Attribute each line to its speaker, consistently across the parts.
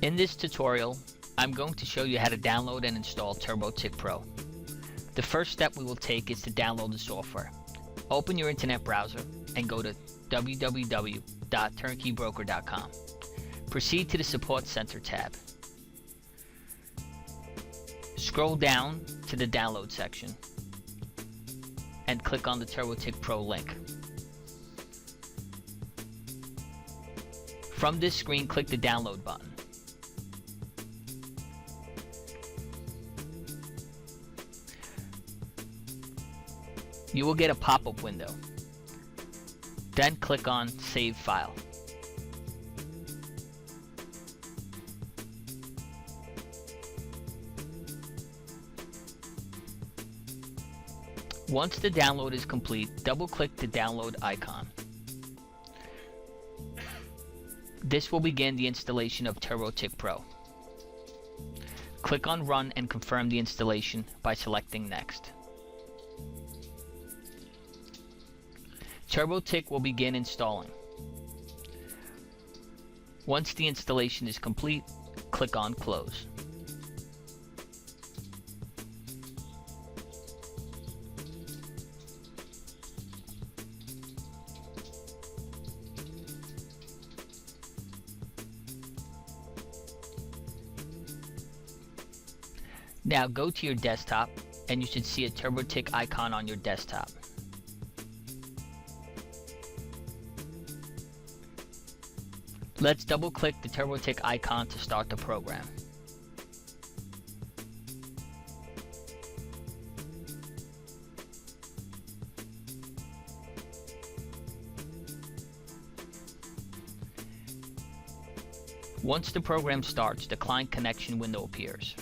Speaker 1: In this tutorial, I'm going to show you how to download and install TurboTick Pro. The first step we will take is to download the software. Open your internet browser and go to www.turnkeybroker.com. Proceed to the Support Center tab. Scroll down to the download section and click on the TurboTick Pro link. From this screen, click the download button. You will get a pop-up window. Then click on Save File. Once the download is complete, double-click the download icon. This will begin the installation of TurboTick Pro. Click on Run and confirm the installation by selecting Next. TurboTick will begin installing. Once the installation is complete, click on Close. Now go to your desktop and you should see a TurboTick icon on your desktop. Let's double-click the TurboTick icon to start the program. Once the program starts, the client connection window appears.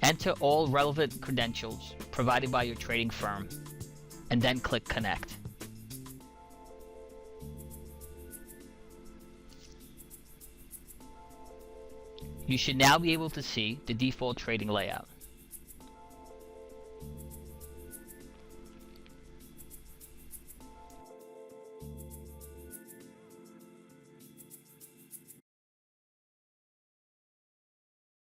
Speaker 1: Enter all relevant credentials provided by your trading firm and then click Connect. You should now be able to see the default trading layout.